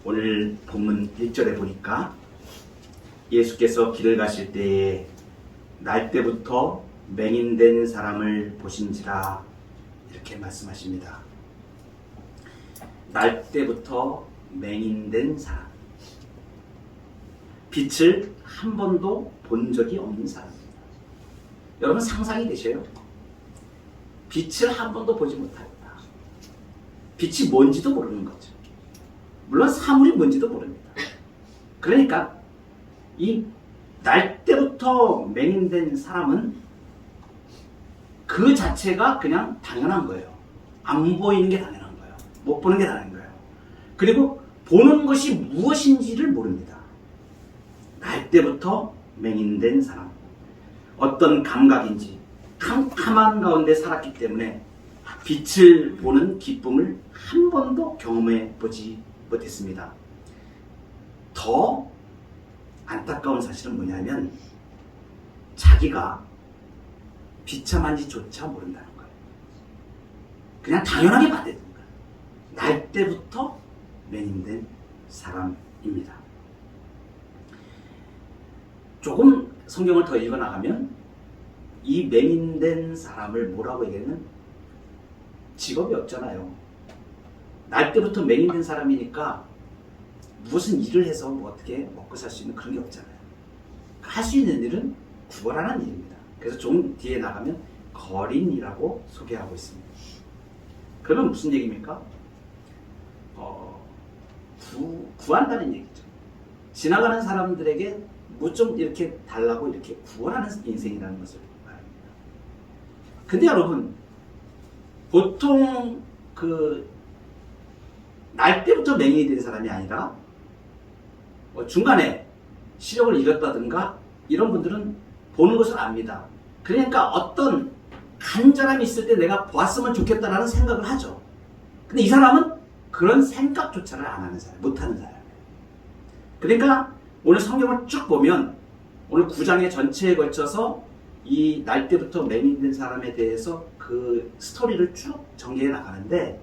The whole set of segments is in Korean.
오늘 본문 1절에 보니까 예수께서 길을 가실 때에 날 때부터 맹인된 사람을 보신지라 이렇게 말씀하십니다. 날 때부터 맹인된 사람, 빛을 한 번도 본 적이 없는 사람입니다. 여러분 상상이 되셔요? 빛을 한 번도 보지 못하였다. 빛이 뭔지도 모르는 거죠. 물론 사물이 뭔지도 모릅니다. 그러니까 이 날 때부터 맹인된 사람은 그 자체가 그냥 당연한 거예요. 안 보이는 게 당연한 거예요. 못 보는 게 당연한 거예요. 그리고 보는 것이 무엇인지를 모릅니다. 날 때부터 맹인된 사람. 어떤 감각인지 캄캄한 가운데 살았기 때문에 빛을 보는 기쁨을 한 번도 경험해 보지 못했습니다. 더 안타까운 사실은 뭐냐면 자기가 비참한지조차 모른다는 거예요. 그냥 당연하게 받아들이는 거예요. 날 때부터 맹인된 사람입니다. 조금 성경을 더 읽어나가면 이 맹인된 사람을 뭐라고 얘기하면 직업이 없잖아요. 날 때부터 맹인된 사람이니까 무슨 일을 해서 뭐 어떻게 먹고 살 수 있는 그런 게 없잖아요. 할 수 있는 일은 구걸하는 일입니다. 그래서 좀 뒤에 나가면 거린이라고 소개하고 있습니다. 그러면 무슨 얘기입니까? 구한다는 얘기죠. 지나가는 사람들에게 뭐 좀 이렇게 달라고 이렇게 구원하는 인생이라는 것을 말합니다. 근데 여러분, 보통 날 때부터 맹인이 된 사람이 아니라 중간에 시력을 잃었다든가 이런 분들은 보는 것을 압니다. 그러니까 어떤 간절함이 있을 때 내가 보았으면 좋겠다라는 생각을 하죠. 근데 이 사람은 그런 생각조차를 안 하는 사람, 못하는 사람이에요. 그러니까 오늘 성경을 쭉 보면 오늘 9장의 전체에 걸쳐서 이 날 때부터 맹인된 사람에 대해서 그 스토리를 쭉 전개해 나가는데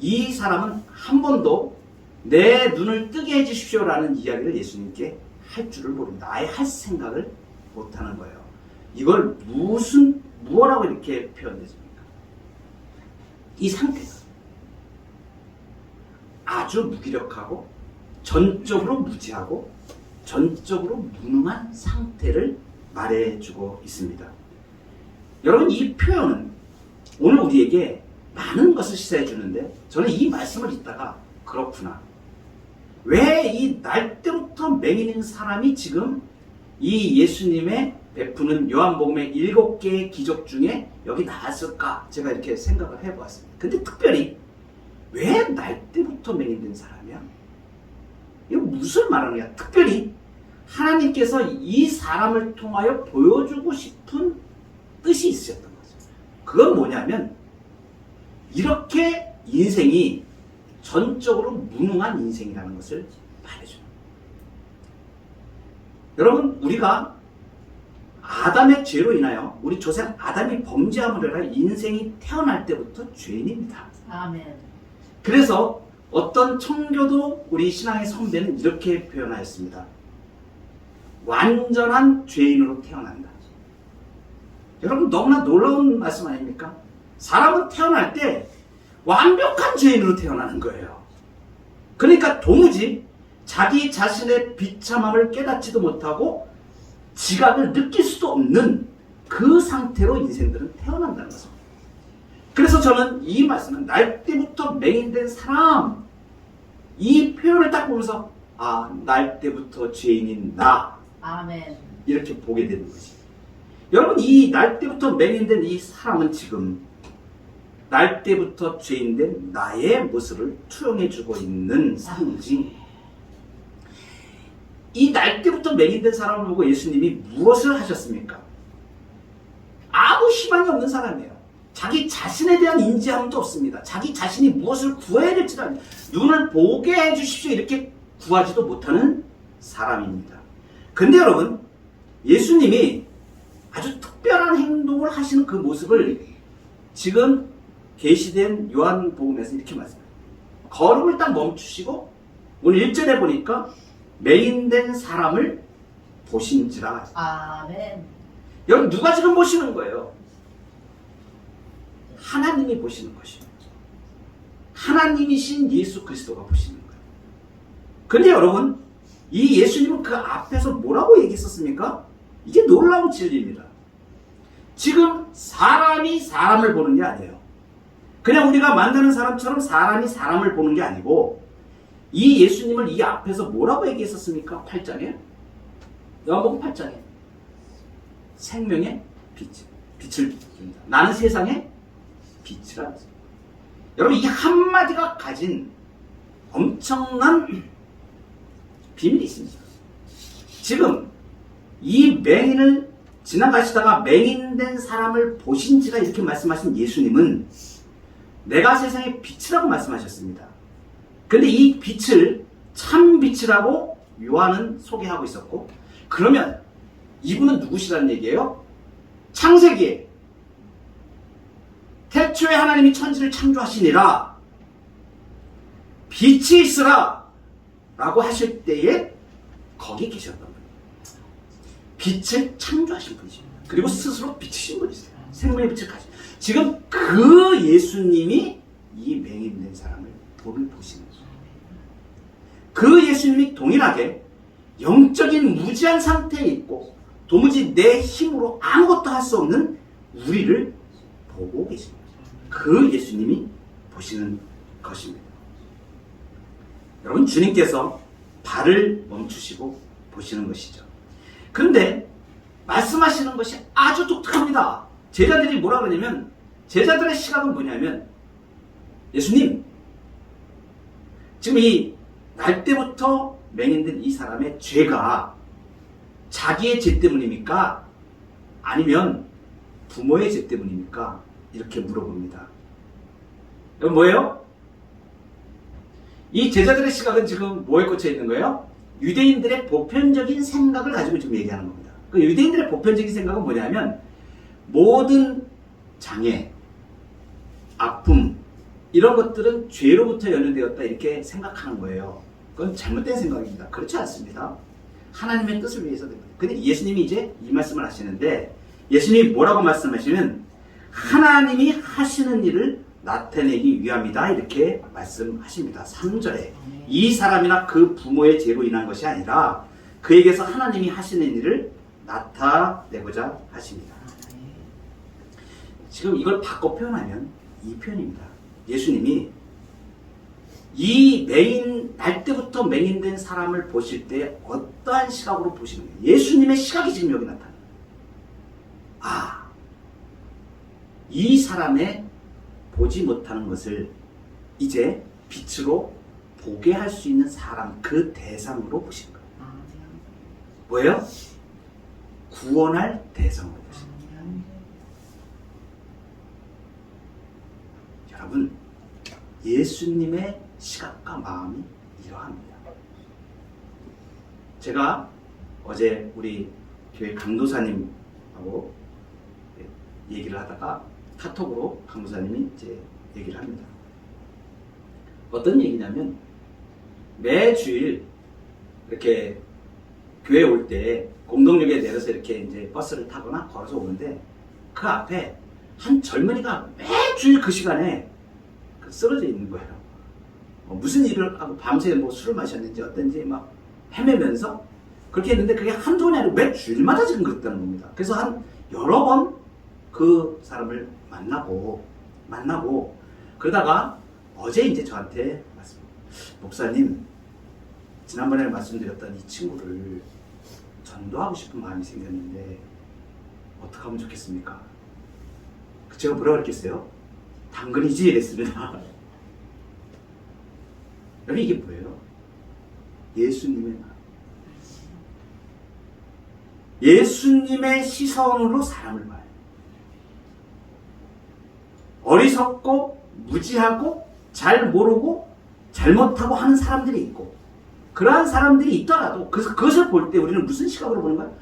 이 사람은 한 번도 내 눈을 뜨게 해주십시오라는 이야기를 예수님께 할 줄을 모릅니다. 아예 할 생각을 못하는 거예요. 이걸 무엇라고 이렇게 표현되십니까? 이 상태가 아주 무기력하고 전적으로 무지하고 전적으로 무능한 상태를 말해주고 있습니다. 여러분, 이 표현은 오늘 우리에게 많은 것을 시사해 주는데 저는 이 말씀을 읽다가 그렇구나. 왜 이 날 때부터 맹인인 사람이 지금 이 예수님의 베푸는 요한복음의 7개의 기적 중에 여기 나왔을까? 제가 이렇게 생각을 해보았습니다. 근데 특별히 왜 날 때부터 맹인된 사람이야? 이거 무슨 말하는 거야? 특별히 하나님께서 이 사람을 통하여 보여주고 싶은 뜻이 있으셨던 거죠. 그건 뭐냐면 이렇게 인생이 전적으로 무능한 인생이라는 것을 말해줘요. 여러분, 우리가 아담의 죄로 인하여 우리 조상 아담이 범죄함으로 인하여 인생이 태어날 때부터 죄인입니다. 아멘. 그래서 어떤 청교도 우리 신앙의 선배는 이렇게 표현하였습니다. 완전한 죄인으로 태어난다. 여러분, 너무나 놀라운 말씀 아닙니까? 사람은 태어날 때 완벽한 죄인으로 태어나는 거예요. 그러니까 도무지 자기 자신의 비참함을 깨닫지도 못하고 지각을 느낄 수도 없는 그 상태로 인생들은 태어난다는 것입니다. 그래서 저는 이 말씀은 날 때부터 맹인된 사람, 이 표현을 딱 보면서 날 때부터 죄인인 나, 아멘. 이렇게 보게 되는 것이죠. 여러분, 이 날 때부터 맹인된 이 사람은 지금 날 때부터 죄인된 나의 모습을 투영해주고 있는 상징. 이 날 때부터 맹인된 사람을 보고 예수님이 무엇을 하셨습니까? 아무 희망이 없는 사람이에요. 자기 자신에 대한 인지함도 없습니다. 자기 자신이 무엇을 구해야 될지도 압니다. 눈을 보게 해주십시오 이렇게 구하지도 못하는 사람입니다. 근데 여러분, 예수님이 아주 특별한 행동을 하시는 그 모습을 지금 계시된 요한복음에서 이렇게 말씀해요. 걸음을 딱 멈추시고 오늘 1절에 보니까 맹인된 사람을 보신지라. 아멘. 여러분 누가 지금 보시는 거예요? 하나님이 보시는 것입니다. 하나님이신 예수 그리스도가 보시는 거예요. 그런데 여러분 이 예수님은 그 앞에서 뭐라고 얘기했었습니까? 이게 놀라운 진리입니다. 지금 사람이 사람을 보는 게 아니에요. 그냥 우리가 만나는 사람처럼 사람이 사람을 보는 게 아니고 이 예수님을 이 앞에서 뭐라고 얘기했었습니까? 8장에 요한복음 8장에 생명의 빛을 줍니다. 나는 세상의 빛이라. 여러분 이 한마디가 가진 엄청난 비밀이 있습니다. 지금 이 맹인을 지나가시다가 맹인된 사람을 보신지라 이렇게 말씀하신 예수님은 내가 세상의 빛이라고 말씀하셨습니다. 그런데 이 빛을 참 빛이라고 요한은 소개하고 있었고, 그러면 이분은 누구시라는 얘기예요? 창세기에 태초에 하나님이 천지를 창조하시니라 빛이 있으라 라고 하실 때에 거기 계셨던 분이에요. 빛을 창조하신 분이십니다. 그리고 스스로 빛이신 분이세요. 생명의 빛을 가지고 지금 그 예수님이 이 맹인된 사람을 보시는 거죠. 그 예수님이 동일하게 영적인 무지한 상태에 있고 도무지 내 힘으로 아무것도 할 수 없는 우리를 보고 계십니다. 그 예수님이 보시는 것입니다. 여러분 주님께서 발을 멈추시고 보시는 것이죠. 그런데 말씀하시는 것이 아주 독특합니다. 제자들이 뭐라 그러냐면 제자들의 시각은 뭐냐면 예수님 지금 이 날 때부터 맹인된 이 사람의 죄가 자기의 죄 때문입니까? 아니면 부모의 죄 때문입니까? 이렇게 물어봅니다. 이건 뭐예요? 이 제자들의 시각은 지금 뭐에 꽂혀 있는 거예요? 유대인들의 보편적인 생각을 가지고 지금 얘기하는 겁니다. 그 유대인들의 보편적인 생각은 뭐냐면 모든 장애, 아픔 이런 것들은 죄로부터 연결되었다 이렇게 생각하는 거예요. 그건 잘못된 생각입니다. 그렇지 않습니다. 하나님의 뜻을 위해서 됩니다. 근데 예수님이 이제 이 말씀을 하시는데 예수님이 뭐라고 말씀하시면 하나님이 하시는 일을 나타내기 위함이다 이렇게 말씀하십니다. 3절에 이 사람이나 그 부모의 죄로 인한 것이 아니라 그에게서 하나님이 하시는 일을 나타내고자 하십니다. 지금 이걸 바꿔 표현하면 이 표현입니다. 예수님이 이 날 때부터 맹인된 사람을 보실 때 어떠한 시각으로 보시는 거예요? 예수님의 시각이 지금 여기 나타나요. 아, 이 사람의 보지 못하는 것을 이제 빛으로 보게 할 수 있는 사람, 그 대상으로 보시는 거예요. 뭐예요? 구원할 대상으로 보시는 거예요. 여러분, 예수님의 시각과 마음이 이러합니다. 제가 어제 우리 교회 강도사님하고 얘기를 하다가 카톡으로 강도사님이 이제 얘기를 합니다. 어떤 얘기냐면 매주일 이렇게 교회 올 때 공동역에 내려서 이렇게 이제 버스를 타거나 걸어서 오는데 그 앞에 한 젊은이가 매주일 그 시간에 쓰러져 있는 거예요. 무슨 일을 하고 밤새 뭐 술을 마셨는지 어떤지 막 헤매면서 그렇게 했는데 그게 한두 번이 아니고 매주일마다 지금 그랬다는 겁니다. 그래서 한 여러 번 그 사람을 만나고 그러다가 어제 이제 저한테 목사님 지난번에 말씀드렸던 이 친구를 전도하고 싶은 마음이 생겼는데 어떻게 하면 좋겠습니까? 제가 뭐라고 그랬겠어요? 당근이지 이랬습니다. 여러분 이게 뭐예요? 예수님의 마음. 예수님의 시선으로 사람을 봐요. 어리석고 무지하고 잘 모르고 잘못하고 하는 사람들이 있고 그러한 사람들이 있더라도 그것을 볼 때 우리는 무슨 시각으로 보는 거예요?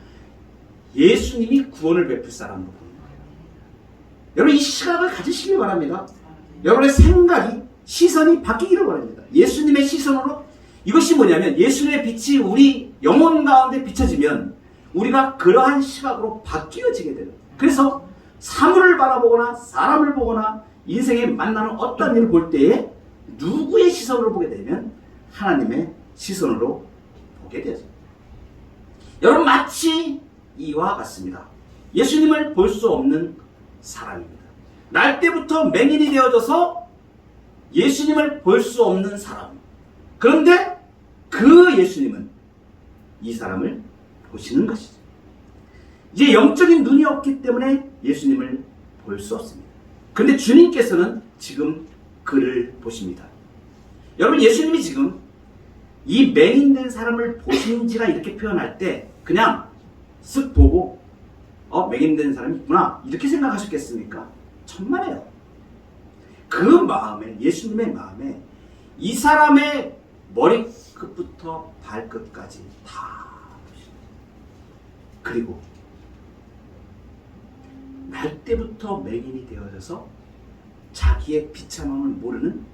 예수님이 구원을 베풀 사람으로 보는 거예요. 여러분 이 시각을 가지시기 바랍니다. 여러분의 생각이 시선이 바뀌기를 바랍니다. 예수님의 시선으로 이것이 뭐냐면 예수님의 빛이 우리 영혼 가운데 비춰지면 우리가 그러한 시각으로 바뀌어지게 되는. 그래서 사물을 바라보거나 사람을 보거나 인생에 만나는 어떤 일을 볼 때에 누구의 시선으로 보게 되면 하나님의 시선으로 보게 되죠. 여러분, 마치 이와 같습니다. 예수님을 볼 수 없는 사람입니다. 날 때부터 맹인이 되어져서 예수님을 볼 수 없는 사람. 그런데 그 예수님은 이 사람을 보시는 것이죠. 이제 영적인 눈이 없기 때문에 예수님을 볼 수 없습니다. 그런데 주님께서는 지금 그를 보십니다. 여러분, 예수님이 지금 이 맹인된 사람을 보신지라 이렇게 표현할 때 그냥 쓱 보고 맹인된 사람이 있구나 이렇게 생각하셨겠습니까? 천만에요. 그 마음에, 예수님의 마음에 이 사람의 머리끝부터 발끝까지 다 보십니다. 그리고 날 때부터 맹인이 되어져서 자기의 비참함을 모르는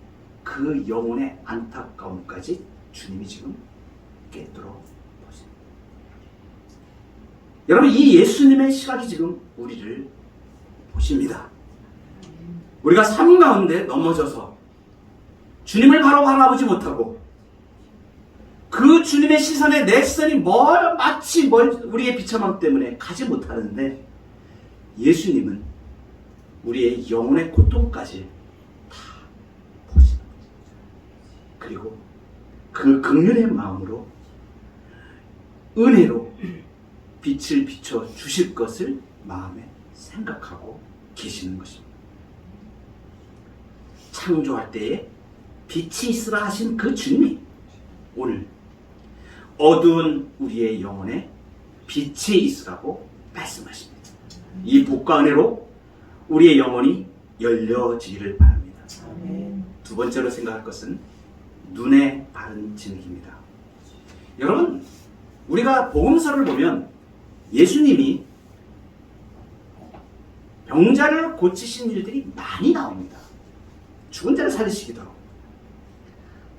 그 영혼의 안타까움까지 주님이 지금 깨뜨려 보십니다. 여러분, 이 예수님의 시각이 지금 우리를 보십니다. 우리가 삶 가운데 넘어져서 주님을 바로 바라보지 못하고 그 주님의 시선에 내 시선이 마치 우리의 비참함 때문에 가지 못하는데 예수님은 우리의 영혼의 고통까지 다 보시는 거죠. 그리고 그 긍휼의 마음으로 은혜로 빛을 비춰 주실 것을 마음에 생각하고 계시는 것입니다. 창조할 때에 빛이 있으라 하신 그 주님이 오늘 어두운 우리의 영혼에 빛이 있으라고 말씀하십니다. 이 복과 은혜로 우리의 영혼이 열려지기를 바랍니다. 두 번째로 생각할 것은 눈에 바른 진흙입니다. 여러분, 우리가 복음서를 보면 예수님이 병자를 고치신 일들이 많이 나옵니다. 죽은 자를 살리시기도 하고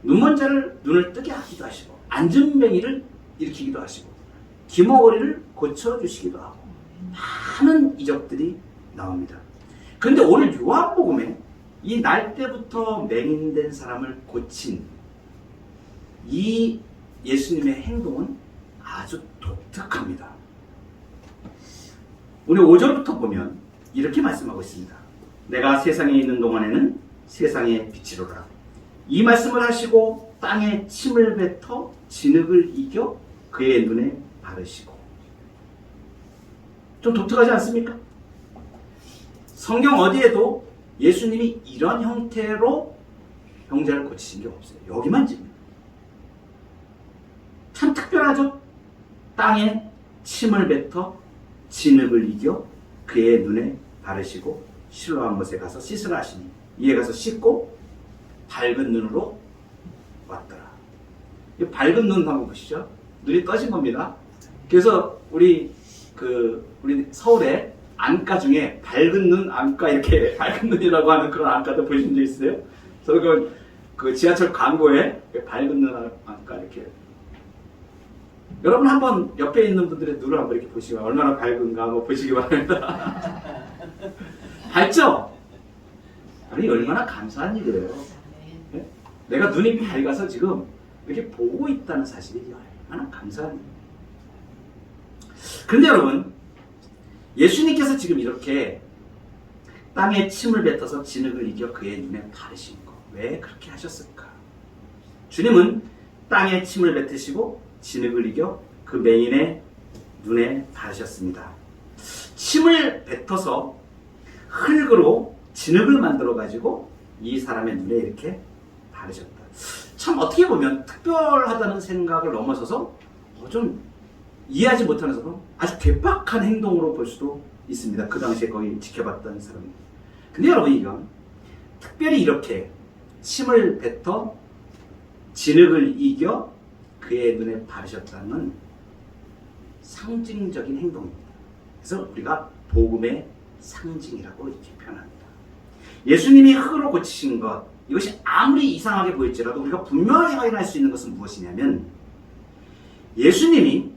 눈먼 자를 눈을 뜨게 하기도 하시고 앉은 맹이를 일으키기도 하시고 기머거리를 고쳐주시기도 하고 많은 이적들이 나옵니다. 그런데 오늘 요한복음에 이 날 때부터 맹인된 사람을 고친 이 예수님의 행동은 아주 독특합니다. 오늘 5절부터 보면 이렇게 말씀하고 있습니다. 내가 세상에 있는 동안에는 세상의 빛이로라. 이 말씀을 하시고 땅에 침을 뱉어 진흙을 이겨 그의 눈에 바르시고. 좀 독특하지 않습니까? 성경 어디에도 예수님이 이런 형태로 병자를 고치신 게 없어요. 여기만 지금. 참 특별하죠? 땅에 침을 뱉어 진흙을 이겨 그의 눈에 바르시고 실로암 못에 가서 씻으라 하시니 이에 가서 씻고 밝은 눈으로 왔더라. 이 밝은 눈 한번 보시죠. 눈이 떠진 겁니다. 그래서 우리 서울에 안가 중에 밝은 눈 안가 이렇게 밝은 눈이라고 하는 그런 안가도 보신 적 있어요? 저도 그 지하철 광고에 밝은 눈 안가 이렇게. 여러분 한번 옆에 있는 분들의 눈을 한번 이렇게 보시면 얼마나 밝은가 한번 보시기 바랍니다. 밝죠? 아니, 얼마나 감사한 일이에요. 네? 내가 눈이 밝아서 지금 이렇게 보고 있다는 사실이 얼마나 감사한 일이에요. 그런데 여러분, 예수님께서 지금 이렇게 땅에 침을 뱉어서 진흙을 이겨 그의 눈에 바르신 거, 왜 그렇게 하셨을까? 주님은 땅에 침을 뱉으시고 진흙을 이겨 그 맹인의 눈에 바르셨습니다. 침을 뱉어서 흙으로 진흙을 만들어 가지고 이 사람의 눈에 이렇게 바르셨다. 참 어떻게 보면 특별하다는 생각을 넘어서서 좀 이해하지 못하면서도 아주 괴팍한 행동으로 볼 수도 있습니다. 그 당시에 거기 지켜봤던 사람들. 근데 여러분, 이건 특별히 이렇게 침을 뱉어 진흙을 이겨 그의 눈에 바르셨다는 건 상징적인 행동입니다. 그래서 우리가 복음의 상징이라고 이렇게 표현합니다. 예수님이 흙으로 고치신 것, 이것이 아무리 이상하게 보일지라도 우리가 분명하게 확인할 수 있는 것은 무엇이냐면 예수님이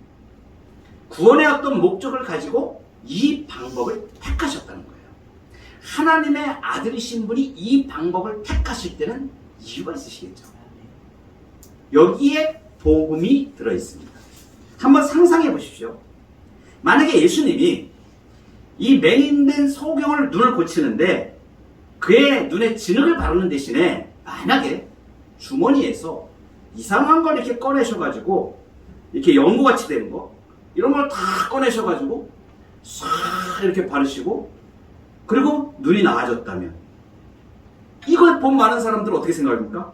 구원의 어떤 목적을 가지고 이 방법을 택하셨다는 거예요. 하나님의 아들이신 분이 이 방법을 택하실 때는 이유가 있으시겠죠. 여기에 복음이 들어있습니다. 한번 상상해 보십시오. 만약에 예수님이 이 맹인된 소경을 눈을 고치는데 그의 눈에 진흙을 바르는 대신에 만약에 주머니에서 이상한 걸 이렇게 꺼내셔가지고 이렇게 연고같이 된 거 이런 걸 다 꺼내셔가지고 싹 이렇게 바르시고 그리고 눈이 나아졌다면 이걸 본 많은 사람들은 어떻게 생각합니까?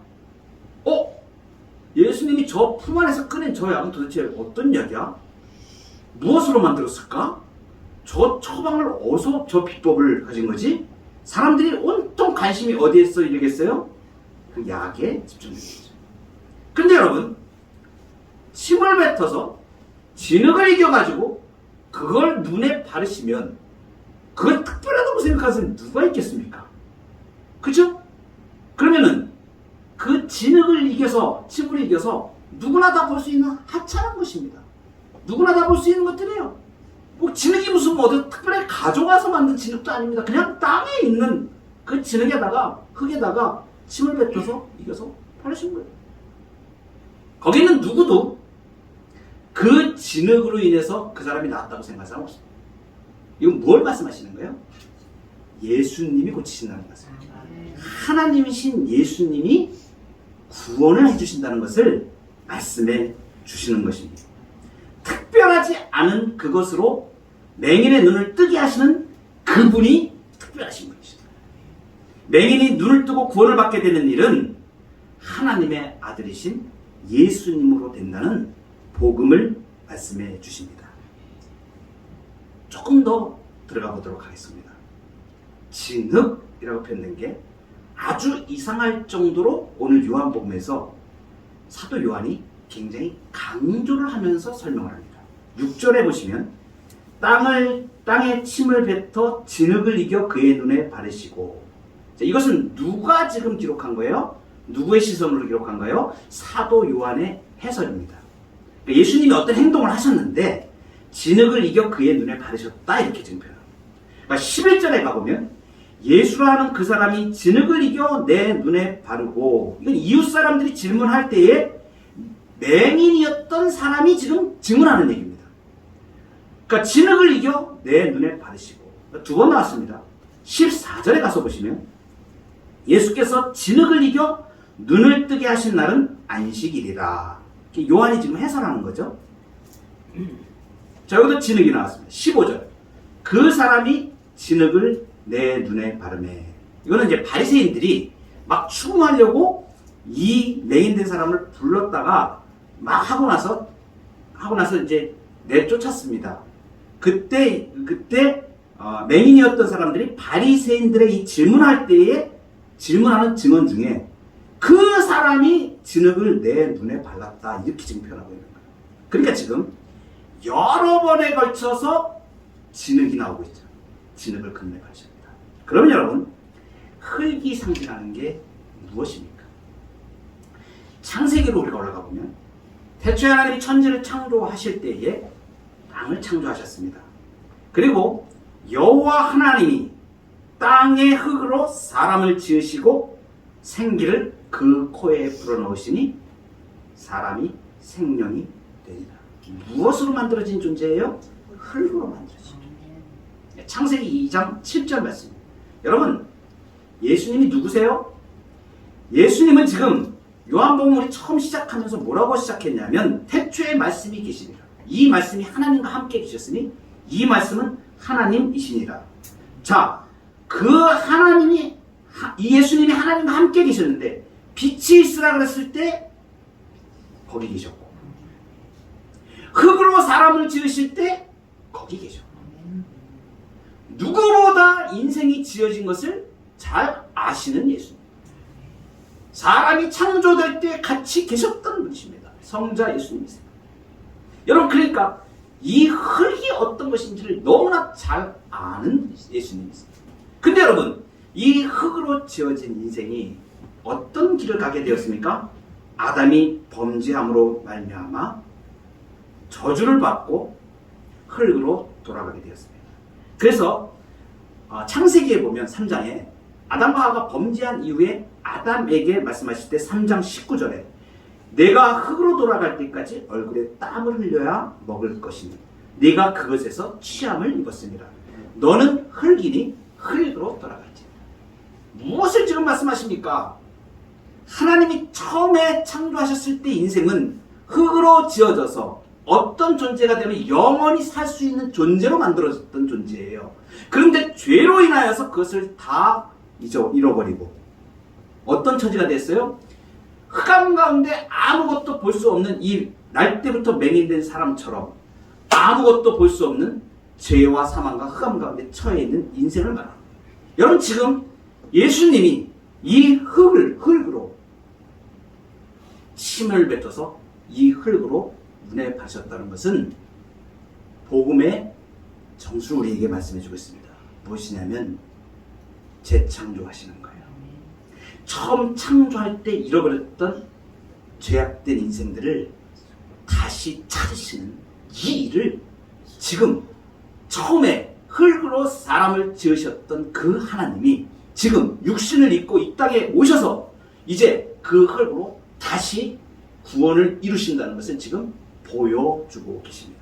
예수님이 저 품 안에서 꺼낸 저 약은 도대체 어떤 약이야? 무엇으로 만들었을까? 저 처방을 어디서 저 비법을 가진 거지? 사람들이 온통 관심이 어디에 써 있겠어요? 그 약에 집중되겠죠. 근데 여러분, 침을 뱉어서 진흙을 이겨가지고 그걸 눈에 바르시면 그걸 특별하다고 생각하는 사람이 누가 있겠습니까? 그죠? 그러면은 그 진흙을 이겨서, 침을 이겨서 누구나 다 볼 수 있는 하찮은 것입니다. 누구나 다 볼 수 있는 것들이에요. 뭐 진흙이 무슨 어디 특별하게 가져가서 만든 진흙도 아닙니다. 그냥 땅에 있는 그 진흙에다가 흙에다가 침을 뱉어서 이겨서 바르신 거예요. 거기는 누구도 그 진흙으로 인해서 그 사람이 나았다고 생각할 사람 없습니다. 이건 뭘 말씀하시는 거예요? 예수님이 고치신다는 것을. 하나님이신 예수님이 구원을 해주신다는 것을 말씀해 주시는 것입니다. 특별하지 않은 그것으로 맹인의 눈을 뜨게 하시는 그분이 특별하신 분이십니다. 맹인이 눈을 뜨고 구원을 받게 되는 일은 하나님의 아들이신 예수님으로 된다는 복음을 말씀해 주십니다. 조금 더 들어가 보도록 하겠습니다. 진흙이라고 표현된 게 아주 이상할 정도로 오늘 요한복음에서 사도 요한이 굉장히 강조를 하면서 설명을 합니다. 6절에 보시면 땅에 침을 뱉어 진흙을 이겨 그의 눈에 바르시고, 자, 이것은 누가 지금 기록한 거예요? 누구의 시선으로 기록한가요? 사도 요한의 해설입니다. 그러니까 예수님이 어떤 행동을 하셨는데 진흙을 이겨 그의 눈에 바르셨다 이렇게 지금 표현합니다. 그러니까 11절에 가보면 예수라는 그 사람이 진흙을 이겨 내 눈에 바르고, 이건 이웃 사람들이 질문할 때에 맹인이었던 사람이 지금 증언하는 얘기입니다. 그러니까 진흙을 이겨 내 눈에 바르시고, 두 번 나왔습니다. 14절에 가서 보시면 예수께서 진흙을 이겨 눈을 뜨게 하신 날은 안식일이라. 요한이 지금 해설하는 거죠. 자, 여기도 진흙이 나왔습니다. 15절. 그 사람이 진흙을 내 눈에 바르매. 이거는 이제 바리새인들이 막 추궁하려고 이 맹인된 사람을 불렀다가 막 하고 나서 이제 내쫓았습니다. 그때 맹인이었던 사람들이 바리새인들의 이 질문할 때에 질문하는 증언 중에 그 사람이 진흙을 내 눈에 발랐다 이렇게 지금 표현하고 있는 거예요. 그러니까 지금 여러 번에 걸쳐서 진흙이 나오고 있죠. 진흙을 그 눈에 바르십니다. 그러면 여러분, 흙이 상징하는 게 무엇입니까? 창세기로 우리가 올라가 보면 태초에 하나님이 천지를 창조하실 때에 땅을 창조하셨습니다. 그리고 여호와 하나님이 땅의 흙으로 사람을 지으시고 생기를 그 코에 불어넣으시니 사람이 생명이 되리라. 무엇으로 만들어진 존재예요? 흙으로 만들어진 존재. 창세기 2장 7절 말씀. 여러분, 예수님이 누구세요? 예수님은 지금 요한복음 우리 처음 시작하면서 뭐라고 시작했냐면 태초에 말씀이 계시니라. 이 말씀이 하나님과 함께 계셨으니 이 말씀은 하나님이시니라. 자, 그 하나님이, 이 예수님이 하나님과 함께 계셨는데 빛이 있으라 그랬을 때 거기 계셨고, 흙으로 사람을 지으실 때 거기 계셨고, 누구보다 인생이 지어진 것을 잘 아시는 예수님. 사람이 창조될 때 같이 계셨던 분이십니다. 성자 예수님이세요. 여러분, 그러니까 이 흙이 어떤 것인지를 너무나 잘 아는 예수님이세요. 근데 여러분, 이 흙으로 지어진 인생이 어떤 길을 가게 되었습니까? 아담이 범죄함으로 말미암아 저주를 받고 흙으로 돌아가게 되었습니다. 그래서 창세기에 보면 3장에 아담과 하와가 범죄한 이후에 아담에게 말씀하실 때 3장 19절에 내가 흙으로 돌아갈 때까지 얼굴에 땀을 흘려야 먹을 것이니 네가 그것에서 취함을 입었습니다. 너는 흙이니 흙으로 돌아갈지. 무엇을 지금 말씀하십니까? 하나님이 처음에 창조하셨을 때 인생은 흙으로 지어져서 어떤 존재가 되면 영원히 살 수 있는 존재로 만들어졌던 존재예요. 그런데 죄로 인하여서 그것을 다 잃어버리고 어떤 처지가 됐어요? 흑암 가운데 아무것도 볼 수 없는 이 날 때부터 맹인된 사람처럼 아무것도 볼 수 없는 죄와 사망과 흑암 가운데 처해 있는 인생을 말합니다. 여러분 지금 예수님이 이 흙으로 침을 뱉어서 이 흙으로 문에 파셨다는 것은 복음의 정수를 우리에게 말씀해 주고 있습니다. 무엇이냐면 재창조하시는 거예요. 처음 창조할 때 잃어버렸던 죄악된 인생들을 다시 찾으시는 이 일을 지금 처음에 흙으로 사람을 지으셨던 그 하나님이 지금 육신을 입고 이 땅에 오셔서 이제 그 흙으로 다시 구원을 이루신다는 것을 지금 보여주고 계십니다.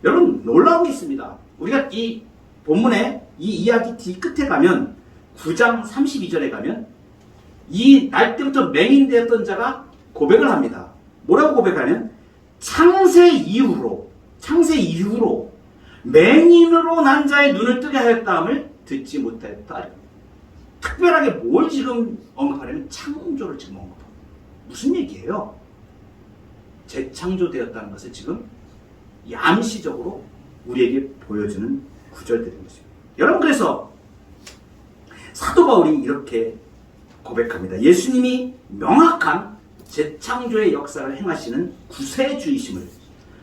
여러분 놀라운 게 있습니다. 우리가 이 본문의 이 이야기 뒤끝에 가면 9장 32절에 가면 이 날 때부터 맹인되었던 자가 고백을 합니다. 뭐라고 고백하면 창세 이후로 맹인으로 난 자의 눈을 뜨게 하였다함을 듣지 못하였다. 특별하게 뭘 지금 언급하냐면 창조를 지금 언급합니다. 무슨 얘기예요? 재창조되었다는 것을 지금 암시적으로 우리에게 보여주는 구절들인 것입니다. 여러분 그래서 사도 바울이 이렇게 고백합니다. 예수님이 명확한 재창조의 역사를 행하시는 구세주이심을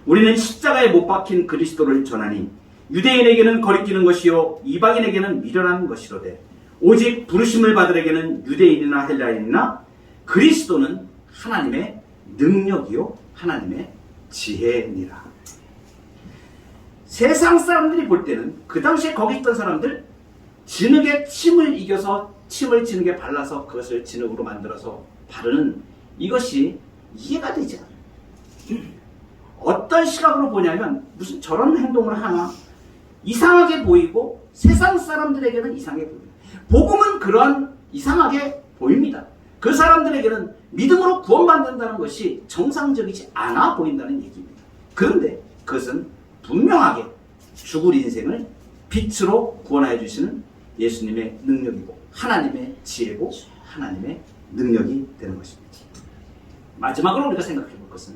우리는 십자가에 못 박힌 그리스도를 전하니 유대인에게는 거리끼는 것이요 이방인에게는 미련한 것이로되 오직 부르심을 받으려게는 유대인이나 헬라인이나 그리스도는 하나님의 능력이요 하나님의 지혜니라. 세상 사람들이 볼 때는 그 당시에 거기 있던 사람들 진흙에 침을 이겨서 침을 진흙에 발라서 그것을 진흙으로 만들어서 바르는 이것이 이해가 되지 않아요. 어떤 시각으로 보냐면 무슨 저런 행동을 하나 이상하게 보이고 세상 사람들에게는 이상하게 보입니다. 복음은 그러한 이상하게 보입니다. 그 사람들에게는 믿음으로 구원받는다는 것이 정상적이지 않아 보인다는 얘기입니다. 그런데 그것은 분명하게 죽을 인생을 빛으로 구원하여 주시는 예수님의 능력이고 하나님의 지혜고 하나님의 능력이 되는 것입니다. 마지막으로 우리가 생각해 볼 것은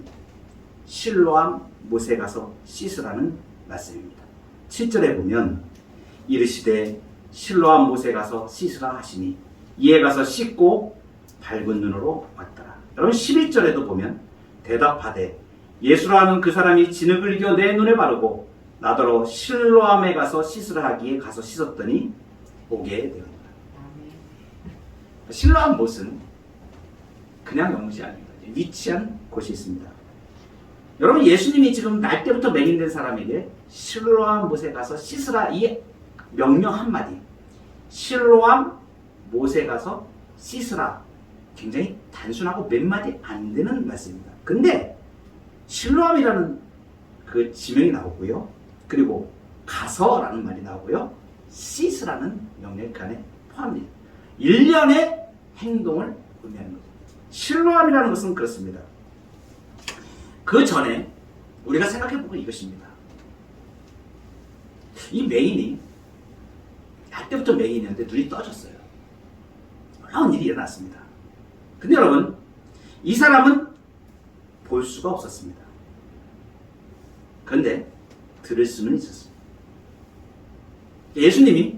실로암 못에 가서 씻으라는 말씀입니다. 7절에 보면 이르시되 실로암 못에 가서 씻으라 하시니 이에 가서 씻고 밝은 눈으로 왔더라. 여러분 11절에도 보면 대답하되 예수라 하는 그 사람이 진흙을 이겨 내 눈에 바르고 나더러 실로암에 가서 씻으라 하기에 가서 씻었더니 보게 되었다. 실로암 못은 그냥 영무지 아닙니다. 위치한 곳이 있습니다. 여러분 예수님이 지금 날 때부터 맹인된 사람에게 실로암 못에 가서 씻으라 이 명령 한마디 실로암 못에 가서 씻으라 굉장히 단순하고 몇 마디 안 되는 말씀입니다. 근데 실로암이라는 그 지명이 나오고요. 그리고 가서라는 말이 나오고요. 씻으라는 명령이 그 안에 포함됩니다. 일련의 행동을 의미하는 거죠. 실로암이라는 것은 그렇습니다. 그 전에 우리가 생각해보면 이것입니다. 이 맹인이 날 때부터 맹인이었는데 눈이 떠졌어요. 놀라운 일이 일어났습니다. 근데 여러분 이 사람은 볼 수가 없었습니다. 그런데 들을 수는 있었습니다. 예수님이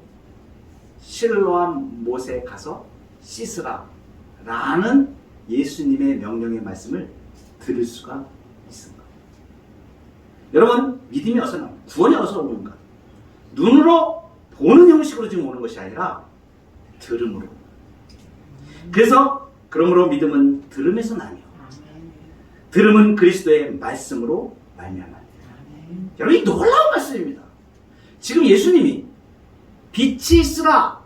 실로암 못에 가서 씻으라 라는 예수님의 명령의 말씀을 들을 수가 있습니다. 여러분 믿음이 어디서 나옵니까? 구원이 어디서 오는가? 눈으로 보는 형식으로 지금 오는 것이 아니라 들음으로. 그래서 그러므로 믿음은 들음에서 나며 들음은 그리스도의 말씀으로 말미암아. 여러분, 이 놀라운 말씀입니다. 지금 예수님이 빛이 있으라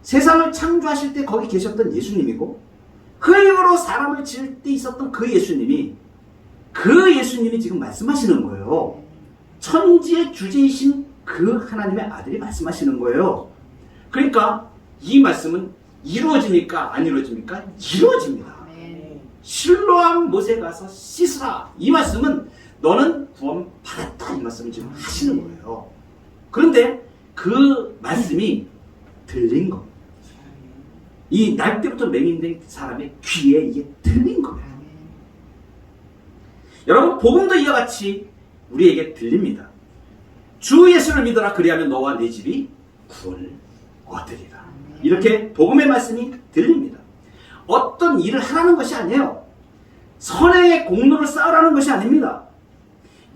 세상을 창조하실 때 거기 계셨던 예수님이고, 흙으로 사람을 지을 때 있었던 그 예수님이 지금 말씀하시는 거예요. 천지의 주제이신 그 하나님의 아들이 말씀하시는 거예요. 그러니까 이 말씀은 이루어집니까? 안 이루어집니까? 이루어집니다. 실로암 못에 가서 씻으라. 이 말씀은 너는 구원 받았다. 이 말씀을 지금 하시는 거예요. 그런데 그 말씀이 들린 겁니다. 이 날 때부터 맹인된 사람의 귀에 이게 들린 거예요. 여러분, 복음도 이와 같이 우리에게 들립니다. 주 예수를 믿어라. 그리하면 너와 네 집이 구원을 얻으리라. 이렇게 복음의 말씀이 들립니다. 어떤 일을 하라는 것이 아니에요. 선의 공로를 쌓으라는 것이 아닙니다.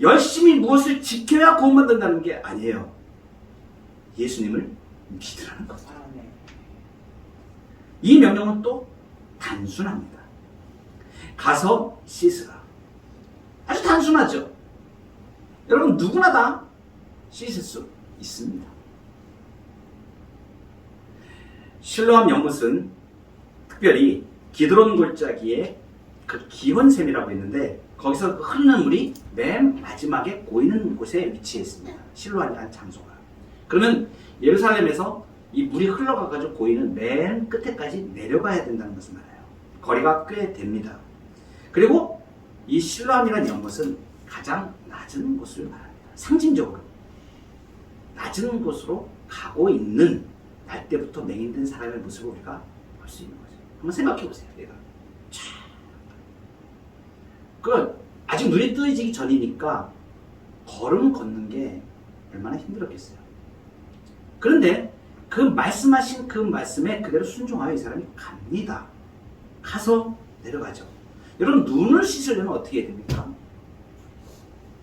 열심히 무엇을 지켜야 구원받는다는 게 아니에요. 예수님을 믿으라는 거죠. 이 명령은 또 단순합니다. 가서 씻으라. 아주 단순하죠. 여러분, 누구나 다 씻을 수 있습니다. 실로암 연못은 특별히 기드론 골짜기에 그 기원샘이라고 있는데, 거기서 그 흐르는 물이 맨 마지막에 고이는 곳에 위치해 있습니다. 실로암이라는 장소가. 그러면 예루살렘에서 이 물이 흘러가가지고 고이는 맨 끝에까지 내려가야 된다는 것을 말해요. 거리가 꽤 됩니다. 그리고 이 실로암이라는 연못은 가장 낮은 곳을 말합니다. 상징적으로 낮은 곳으로 가고 있는 날 때부터 맹인된 사람의 모습을 우리가 볼 수 있는 거죠. 한번 생각해 보세요. 내가 아직 눈이 뜨이기 전이니까 걸음 걷는 게 얼마나 힘들었겠어요. 그런데 그 말씀하신 그 말씀에 그대로 순종하여 이 사람이 갑니다. 가서 내려가죠. 여러분, 눈을 씻으려면 어떻게 해야 됩니까?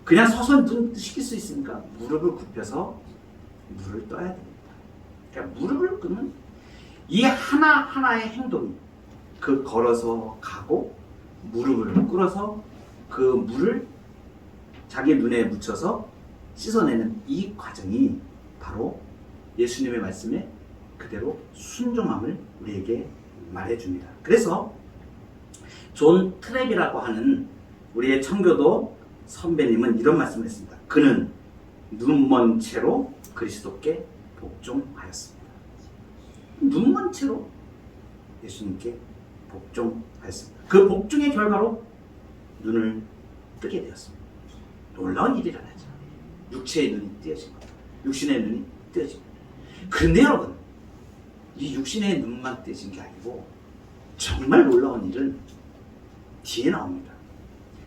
그냥 서서 눈 씻길 수 있습니까? 무릎을 굽혀서 물을 떠야 됩니다. 그러니까 무릎을 꿇는 이 하나하나의 행동이, 그 걸어서 가고 무릎을 꿇어서 그 물을 자기 눈에 묻혀서 씻어내는 이 과정이 바로 예수님의 말씀에 그대로 순종함을 우리에게 말해줍니다. 그래서 존 트랩이라고 하는 우리의 청교도 선배님은 이런 말씀을 했습니다. 그는 눈먼 채로 그리스도께 복종하였습니다. 눈먼 채로 예수님께 복종하였습니다. 그 복종의 결과로 눈을 뜨게 되었습니다. 놀라운 일이라죠. 육체의 눈이 띄어진 겁니다. 육신의 눈이 띄어진 겁니다. 그런데 여러분, 이 육신의 눈만 띄어진 게 아니고 정말 놀라운 일은 뒤에 나옵니다.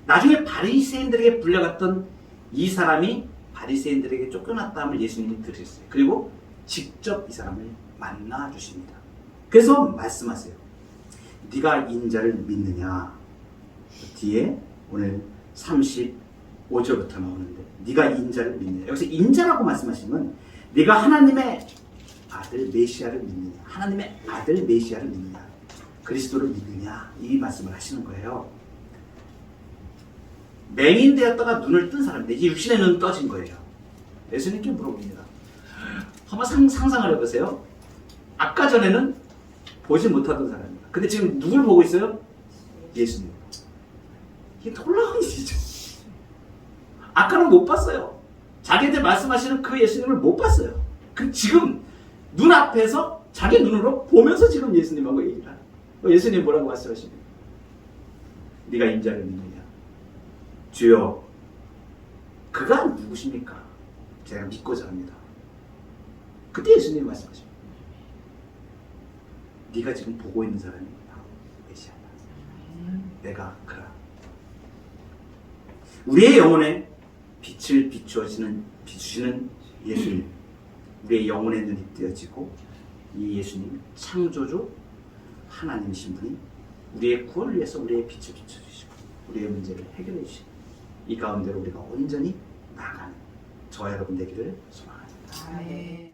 나중에 바리새인들에게 불려갔던 이 사람이 바리새인들에게 쫓겨났다함을 예수님이 들으셨어요. 그리고 직접 이 사람을 만나 주십니다. 그래서 말씀하세요. 네가 인자를 믿느냐? 뒤에 오늘 35절부터 나오는데, 네가 인자를 믿느냐? 여기서 인자라고 말씀하시면 네가 하나님의 아들 메시아를 믿느냐? 하나님의 아들 메시아를 믿느냐? 그리스도를 믿느냐? 이 말씀을 하시는 거예요. 맹인되었다가 눈을 뜬 사람인데 이제 육신의 눈은 떠진 거예요. 예수님께 물어봅니다. 한번 상상을 해보세요. 아까 전에는 보지 못하던 사람입니다. 근데 지금 누굴 보고 있어요? 예수님. 이게 놀라운 일이죠. 아까는 못 봤어요. 자기한테 말씀하시는 그 예수님을 못 봤어요. 그 지금 눈앞에서 자기 눈으로 보면서 지금 예수님하고 얘기를 하는 거예요. 예수님 뭐라고 말씀하십니까? 네가 인자를 믿느냐? 주여, 그가 누구십니까? 제가 믿고자 합니다. 그때 예수님이 말씀하십니다. 네가 지금 보고 있는 사람이 바로 메시아다. 내가 그라. 우리의 영혼에 빛을 비추시는 예수님, 우리의 영혼의 눈이 띄어지고 이 예수님 창조주 하나님이신 분이 우리의 구원을 위해서 우리의 빛을 비춰주시고 우리의 문제를 해결해 주시고 이 가운데로 우리가 온전히 나아가는 저와 여러분 되기를 소망합니다. 아멘.